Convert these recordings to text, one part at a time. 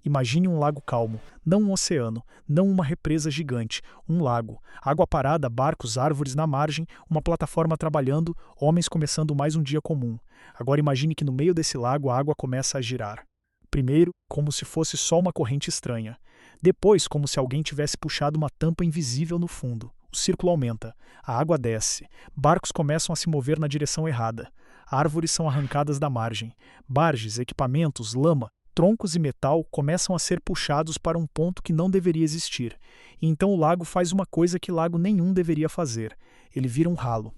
Imagine um lago calmo, não um oceano, não uma represa gigante, um lago. Água parada, barcos, árvores na margem, uma plataforma trabalhando, homens começando mais um dia comum. Agora imagine que no meio desse lago a água começa a girar. Primeiro, como se fosse só uma corrente estranha. Depois, como se alguém tivesse puxado uma tampa invisível no fundo. O círculo aumenta, a água desce, barcos começam a se mover na direção errada. Árvores são arrancadas da margem. Barges, equipamentos, lama, troncos e metal começam a ser puxados para um ponto que não deveria existir. E então o lago faz uma coisa que lago nenhum deveria fazer. Ele vira um ralo.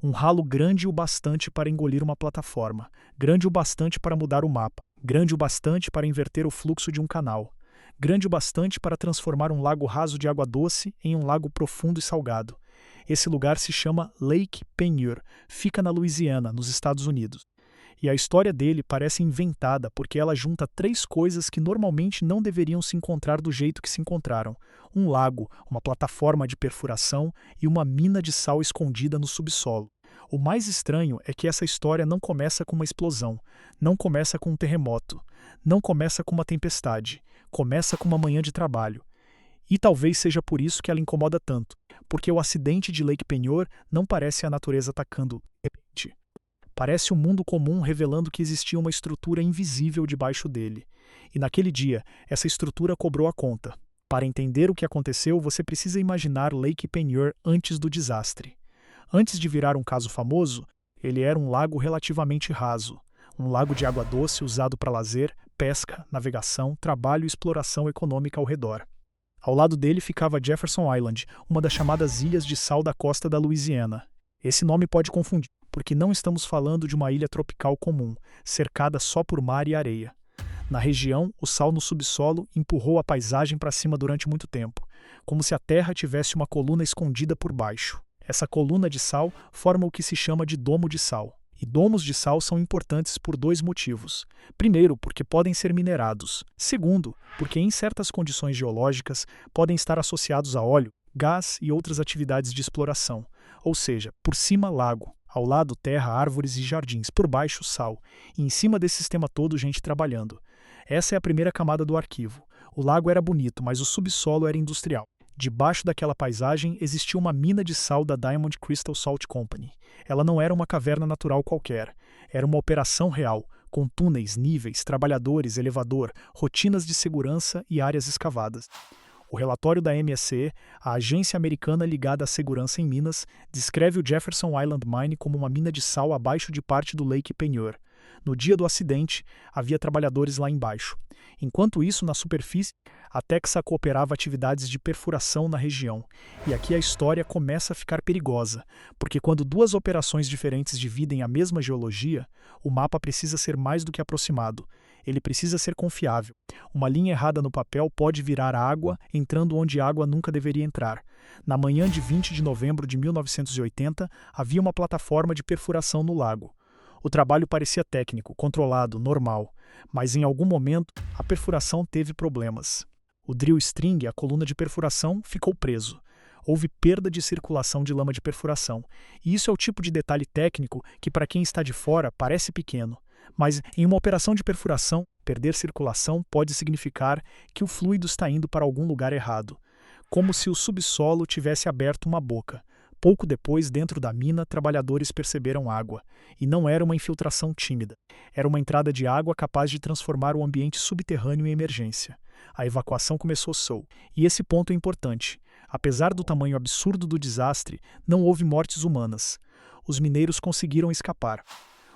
Um ralo grande o bastante para engolir uma plataforma, grande o bastante para mudar o mapa, grande o bastante para inverter o fluxo de um canal, grande o bastante para transformar um lago raso de água doce em um lago profundo e salgado. Esse lugar se chama Lake Peigneur, fica na Louisiana, nos Estados Unidos. E a história dele parece inventada porque ela junta três coisas que normalmente não deveriam se encontrar do jeito que se encontraram: um lago, uma plataforma de perfuração e uma mina de sal escondida no subsolo. O mais estranho é que essa história não começa com uma explosão, não começa com um terremoto, não começa com uma tempestade, começa com uma manhã de trabalho. E talvez seja por isso que ela incomoda tanto, porque o acidente de Lake Peigneur não parece a natureza atacando de repente. Parece um mundo comum revelando que existia uma estrutura invisível debaixo dele. E naquele dia, essa estrutura cobrou a conta. Para entender o que aconteceu, você precisa imaginar Lake Peigneur antes do desastre. Antes de virar um caso famoso, ele era um lago relativamente raso. Um lago de água doce usado para lazer, pesca, navegação, trabalho e exploração econômica ao redor. Ao lado dele ficava Jefferson Island, uma das chamadas ilhas de sal da costa da Louisiana. Esse nome pode confundir, porque não estamos falando de uma ilha tropical comum, cercada só por mar e areia. Na região, o sal no subsolo empurrou a paisagem para cima durante muito tempo, como se a terra tivesse uma coluna escondida por baixo. Essa coluna de sal forma o que se chama de domo de sal. E domos de sal são importantes por dois motivos. Primeiro, porque podem ser minerados. Segundo, porque em certas condições geológicas podem estar associados a óleo, gás e outras atividades de exploração. Ou seja, por cima lago, ao lado terra, árvores e jardins, por baixo sal, e em cima desse sistema todo gente trabalhando. Essa é a primeira camada do arquivo. O lago era bonito, mas o subsolo era industrial. Debaixo daquela paisagem existia uma mina de sal da Diamond Crystal Salt Company. Ela não era uma caverna natural qualquer. Era uma operação real, com túneis, níveis, trabalhadores, elevador, rotinas de segurança e áreas escavadas. O relatório da MSE, a agência americana ligada à segurança em minas, descreve o Jefferson Island Mine como uma mina de sal abaixo de parte do Lake Peigneur. No dia do acidente, havia trabalhadores lá embaixo. Enquanto isso, na superfície, a Texaco operava atividades de perfuração na região. E aqui a história começa a ficar perigosa, porque quando duas operações diferentes dividem a mesma geologia, o mapa precisa ser mais do que aproximado. Ele precisa ser confiável. Uma linha errada no papel pode virar água, entrando onde a água nunca deveria entrar. Na manhã de 20 de novembro de 1980, havia uma plataforma de perfuração no lago. O trabalho parecia técnico, controlado, normal, mas em algum momento a perfuração teve problemas. O drill string, a coluna de perfuração, ficou preso. Houve perda de circulação de lama de perfuração. E isso é o tipo de detalhe técnico que, para quem está de fora, parece pequeno. Mas em uma operação de perfuração, perder circulação pode significar que o fluido está indo para algum lugar errado, como se o subsolo tivesse aberto uma boca. Pouco depois, dentro da mina, trabalhadores perceberam água. E não era uma infiltração tímida. Era uma entrada de água capaz de transformar o ambiente subterrâneo em emergência. A evacuação começou e esse ponto é importante. Apesar do tamanho absurdo do desastre, não houve mortes humanas. Os mineiros conseguiram escapar.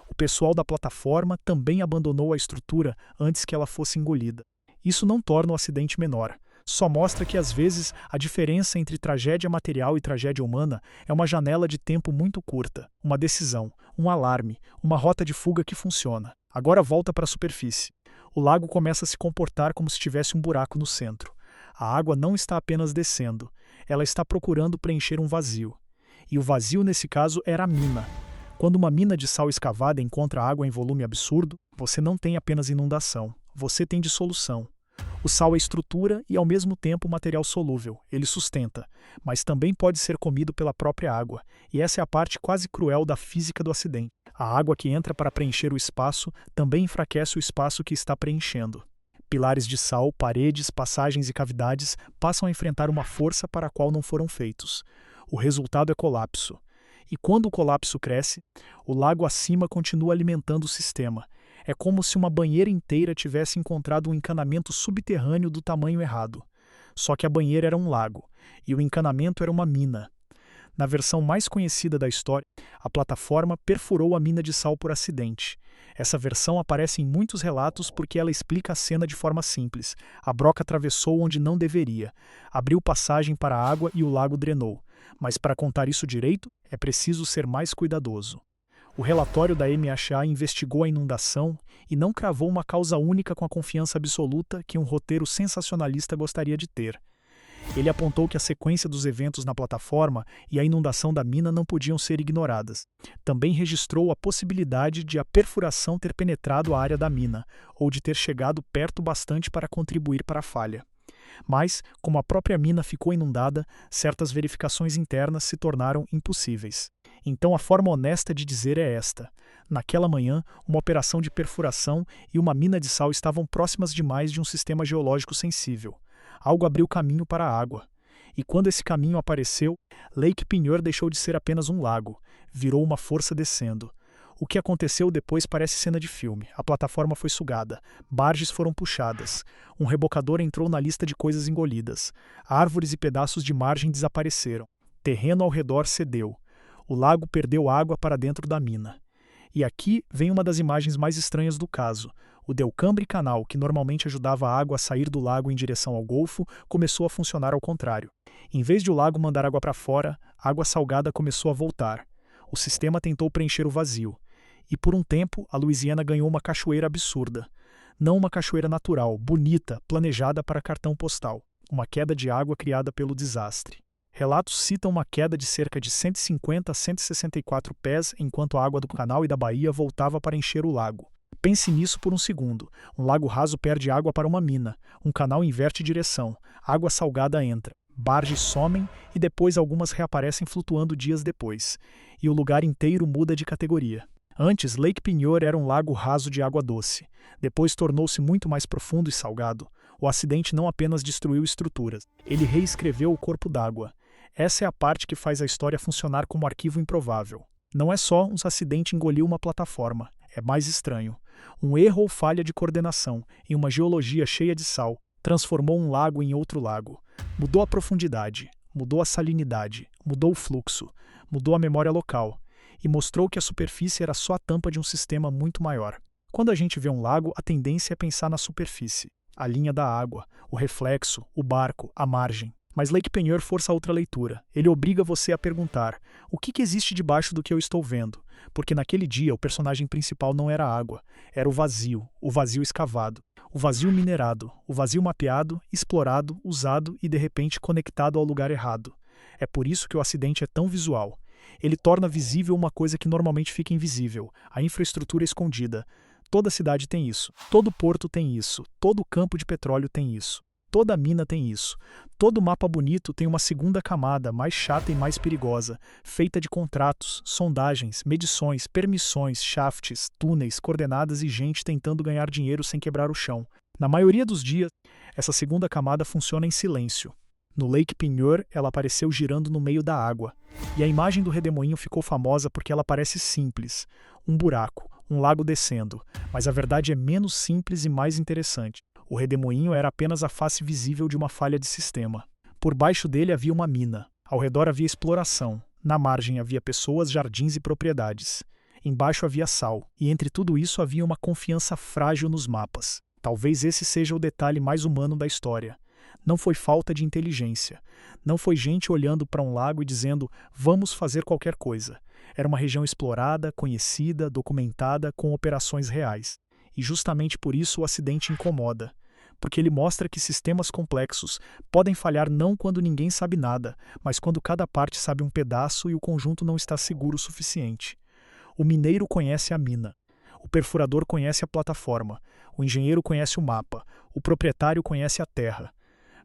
O pessoal da plataforma também abandonou a estrutura antes que ela fosse engolida. Isso não torna o acidente menor. Só mostra que, às vezes, a diferença entre tragédia material e tragédia humana é uma janela de tempo muito curta, uma decisão, um alarme, uma rota de fuga que funciona. Agora volta para a superfície. O lago começa a se comportar como se tivesse um buraco no centro. A água não está apenas descendo, ela está procurando preencher um vazio. E o vazio, nesse caso, era a mina. Quando uma mina de sal escavada encontra água em volume absurdo, você não tem apenas inundação, você tem dissolução. O sal é estrutura e, ao mesmo tempo, material solúvel. Ele sustenta, mas também pode ser comido pela própria água. E essa é a parte quase cruel da física do acidente. A água que entra para preencher o espaço também enfraquece o espaço que está preenchendo. Pilares de sal, paredes, passagens e cavidades passam a enfrentar uma força para a qual não foram feitos. O resultado é colapso. E quando o colapso cresce, o lago acima continua alimentando o sistema. É como se uma banheira inteira tivesse encontrado um encanamento subterrâneo do tamanho errado. Só que a banheira era um lago, e o encanamento era uma mina. Na versão mais conhecida da história, a plataforma perfurou a mina de sal por acidente. Essa versão aparece em muitos relatos porque ela explica a cena de forma simples. A broca atravessou onde não deveria, abriu passagem para a água e o lago drenou. Mas para contar isso direito, é preciso ser mais cuidadoso. O relatório da MHA investigou a inundação e não cravou uma causa única com a confiança absoluta que um roteiro sensacionalista gostaria de ter. Ele apontou que a sequência dos eventos na plataforma e a inundação da mina não podiam ser ignoradas. Também registrou a possibilidade de a perfuração ter penetrado a área da mina, ou de ter chegado perto bastante para contribuir para a falha. Mas, como a própria mina ficou inundada, certas verificações internas se tornaram impossíveis. Então a forma honesta de dizer é esta. Naquela manhã, uma operação de perfuração e uma mina de sal estavam próximas demais de um sistema geológico sensível. Algo abriu caminho para a água. E quando esse caminho apareceu, Lake Pinheur deixou de ser apenas um lago, virou uma força descendo. O que aconteceu depois parece cena de filme. A plataforma foi sugada, barges foram puxadas, um rebocador entrou na lista de coisas engolidas, árvores e pedaços de margem desapareceram, terreno ao redor cedeu, o lago perdeu água para dentro da mina. E aqui vem uma das imagens mais estranhas do caso. O Delcambre Canal, que normalmente ajudava a água a sair do lago em direção ao Golfo, começou a funcionar ao contrário. Em vez de o lago mandar água para fora, a água salgada começou a voltar. O sistema tentou preencher o vazio. E por um tempo, a Louisiana ganhou uma cachoeira absurda. Não uma cachoeira natural, bonita, planejada para cartão postal. Uma queda de água criada pelo desastre. Relatos citam uma queda de cerca de 150 a 164 pés enquanto a água do canal e da baía voltava para encher o lago. Pense nisso por um segundo. Um lago raso perde água para uma mina. Um canal inverte direção. Água salgada entra. Barges somem e depois algumas reaparecem flutuando dias depois. E o lugar inteiro muda de categoria. Antes, Lake Pinheur era um lago raso de água doce. Depois tornou-se muito mais profundo e salgado. O acidente não apenas destruiu estruturas. Ele reescreveu o corpo d'água. Essa é a parte que faz a história funcionar como arquivo improvável. Não é só um acidente engolir uma plataforma. É mais estranho. Um erro ou falha de coordenação, em uma geologia cheia de sal, transformou um lago em outro lago. Mudou a profundidade, mudou a salinidade, mudou o fluxo, mudou a memória local e mostrou que a superfície era só a tampa de um sistema muito maior. Quando a gente vê um lago, a tendência é pensar na superfície, a linha da água, o reflexo, o barco, a margem. Mas Lake Pinheur força outra leitura. Ele obriga você a perguntar: o que existe debaixo do que eu estou vendo? Porque naquele dia o personagem principal não era a água, era o vazio escavado, o vazio minerado, o vazio mapeado, explorado, usado e de repente conectado ao lugar errado. É por isso que o acidente é tão visual. Ele torna visível uma coisa que normalmente fica invisível, a infraestrutura escondida. Toda cidade tem isso, todo porto tem isso, todo campo de petróleo tem isso. Toda mina tem isso. Todo mapa bonito tem uma segunda camada, mais chata e mais perigosa, feita de contratos, sondagens, medições, permissões, shafts, túneis, coordenadas e gente tentando ganhar dinheiro sem quebrar o chão. Na maioria dos dias, essa segunda camada funciona em silêncio. No Lake Pinheur, ela apareceu girando no meio da água. E a imagem do redemoinho ficou famosa porque ela parece simples. Um buraco, um lago descendo. Mas a verdade é menos simples e mais interessante. O redemoinho era apenas a face visível de uma falha de sistema. Por baixo dele havia uma mina. Ao redor havia exploração. Na margem havia pessoas, jardins e propriedades. Embaixo havia sal. E entre tudo isso havia uma confiança frágil nos mapas. Talvez esse seja o detalhe mais humano da história. Não foi falta de inteligência. Não foi gente olhando para um lago e dizendo: vamos fazer qualquer coisa. Era uma região explorada, conhecida, documentada, com operações reais. E justamente por isso o acidente incomoda, porque ele mostra que sistemas complexos podem falhar não quando ninguém sabe nada, mas quando cada parte sabe um pedaço e o conjunto não está seguro o suficiente. O mineiro conhece a mina, o perfurador conhece a plataforma, o engenheiro conhece o mapa, o proprietário conhece a terra.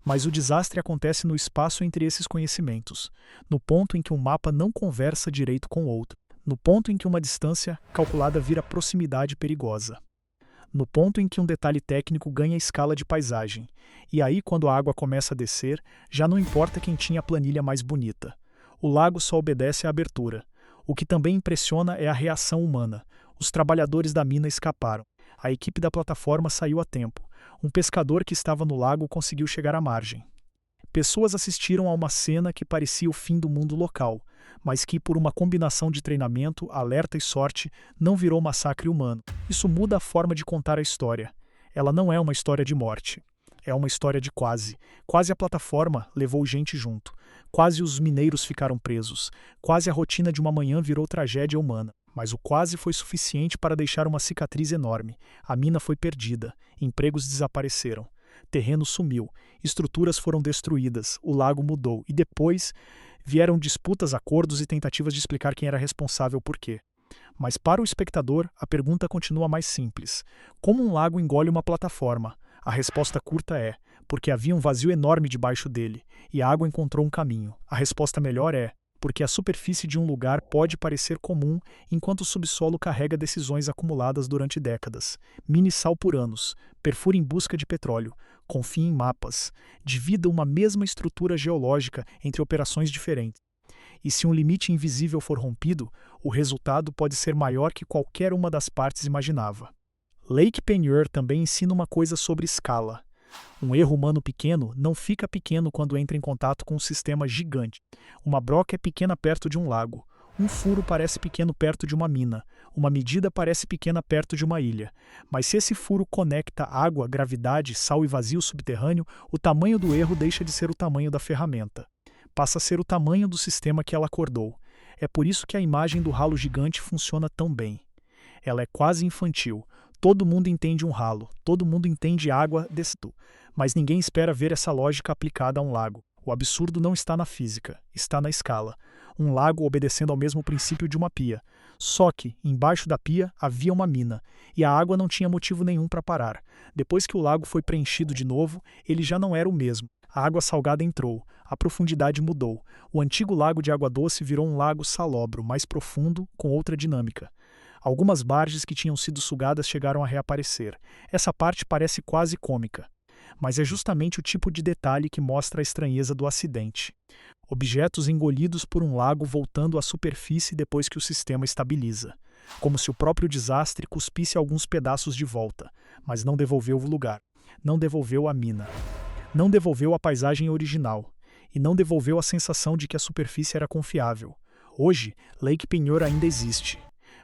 Mas o desastre acontece no espaço entre esses conhecimentos, no ponto em que um mapa não conversa direito com o outro, no ponto em que uma distância calculada vira proximidade perigosa. no ponto em que um detalhe técnico ganha escala de paisagem. E aí, quando a água começa a descer, já não importa quem tinha a planilha mais bonita. O lago só obedece à abertura. O que também impressiona é a reação humana. Os trabalhadores da mina escaparam. A equipe da plataforma saiu a tempo. Um pescador que estava no lago conseguiu chegar à margem. Pessoas assistiram a uma cena que parecia o fim do mundo local, mas que, por uma combinação de treinamento, alerta e sorte, não virou massacre humano. Isso muda a forma de contar a história. Ela não é uma história de morte. É uma história de quase. Quase a plataforma levou gente junto. Quase os mineiros ficaram presos. Quase a rotina de uma manhã virou tragédia humana. Mas o quase foi suficiente para deixar uma cicatriz enorme. A mina foi perdida. Empregos desapareceram. Terreno sumiu. Estruturas foram destruídas. O lago mudou. E depois vieram disputas, acordos e tentativas de explicar quem era responsável por quê. Mas para o espectador, a pergunta continua mais simples. Como um lago engole uma plataforma? A resposta curta é, porque havia um vazio enorme debaixo dele, e a água encontrou um caminho. A resposta melhor é, porque a superfície de um lugar pode parecer comum enquanto o subsolo carrega decisões acumuladas durante décadas. Mine sal por anos, perfure em busca de petróleo, confie em mapas, divida uma mesma estrutura geológica entre operações diferentes. E se um limite invisível for rompido, o resultado pode ser maior que qualquer uma das partes imaginava. Lake Peigneur também ensina uma coisa sobre escala. Um erro humano pequeno não fica pequeno quando entra em contato com um sistema gigante. Uma broca é pequena perto de um lago. Um furo parece pequeno perto de uma mina. Uma medida parece pequena perto de uma ilha. Mas se esse furo conecta água, gravidade, sal e vazio subterrâneo, o tamanho do erro deixa de ser o tamanho da ferramenta. Passa a ser o tamanho do sistema que ela acordou. É por isso que a imagem do ralo gigante funciona tão bem. Ela é quase infantil. Todo mundo entende um ralo, todo mundo entende água descendo, mas ninguém espera ver essa lógica aplicada a um lago. O absurdo não está na física, está na escala. Um lago obedecendo ao mesmo princípio de uma pia. Só que, embaixo da pia, havia uma mina, e a água não tinha motivo nenhum para parar. Depois que o lago foi preenchido de novo, ele já não era o mesmo. A água salgada entrou, a profundidade mudou. O antigo lago de água doce virou um lago salobro, mais profundo, com outra dinâmica. Algumas barges que tinham sido sugadas chegaram a reaparecer. Essa parte parece quase cômica. Mas é justamente o tipo de detalhe que mostra a estranheza do acidente. Objetos engolidos por um lago voltando à superfície depois que o sistema estabiliza. Como se o próprio desastre cuspisse alguns pedaços de volta, mas não devolveu o lugar. Não devolveu a mina. Não devolveu a paisagem original. E não devolveu a sensação de que a superfície era confiável. Hoje, Lake Peigneur ainda existe.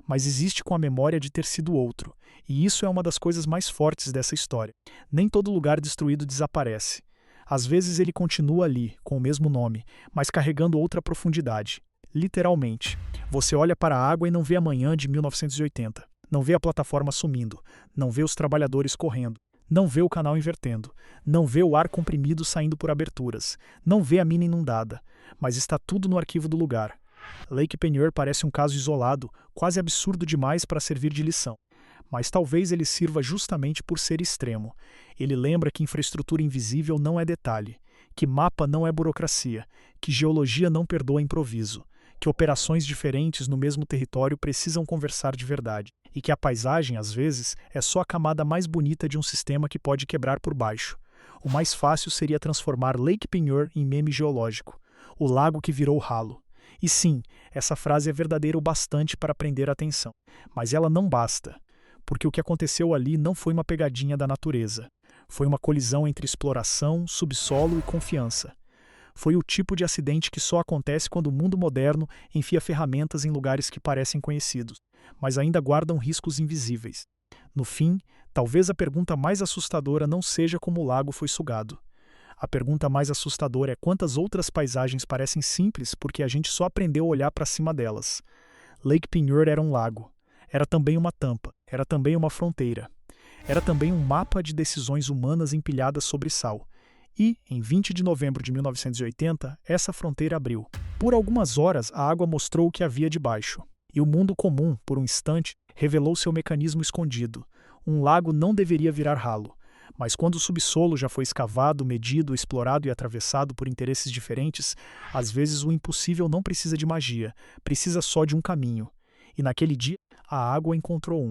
Mas existe com a memória de ter sido outro, e isso é uma das coisas mais fortes dessa história. Nem todo lugar destruído desaparece. Às vezes ele continua ali, com o mesmo nome, mas carregando outra profundidade. Literalmente. Você olha para a água e não vê a manhã de 1980. Não vê a plataforma sumindo. Não vê os trabalhadores correndo. Não vê o canal invertendo. Não vê o ar comprimido saindo por aberturas. Não vê a mina inundada. Mas está tudo no arquivo do lugar. Lake Peigneur parece um caso isolado, quase absurdo demais para servir de lição. Mas talvez ele sirva justamente por ser extremo. Ele lembra que infraestrutura invisível não é detalhe, que mapa não é burocracia, que geologia não perdoa improviso, que operações diferentes no mesmo território precisam conversar de verdade, e que a paisagem, às vezes, é só a camada mais bonita de um sistema que pode quebrar por baixo. O mais fácil seria transformar Lake Peigneur em meme geológico, o lago que virou ralo. E sim, essa frase é verdadeira o bastante para prender a atenção. Mas ela não basta, porque o que aconteceu ali não foi uma pegadinha da natureza. Foi uma colisão entre exploração, subsolo e confiança. Foi o tipo de acidente que só acontece quando o mundo moderno enfia ferramentas em lugares que parecem conhecidos, mas ainda guardam riscos invisíveis. No fim, talvez a pergunta mais assustadora não seja como o lago foi sugado. A pergunta mais assustadora é quantas outras paisagens parecem simples porque a gente só aprendeu a olhar para cima delas. Lake Peigneur era um lago. Era também uma tampa. Era também uma fronteira. Era também um mapa de decisões humanas empilhadas sobre sal. E, em 20 de novembro de 1980, essa fronteira abriu. Por algumas horas, a água mostrou o que havia debaixo. E o mundo comum, por um instante, revelou seu mecanismo escondido. Um lago não deveria virar ralo. Mas quando o subsolo já foi escavado, medido, explorado e atravessado por interesses diferentes, às vezes o impossível não precisa de magia, precisa só de um caminho. E naquele dia, a água encontrou um.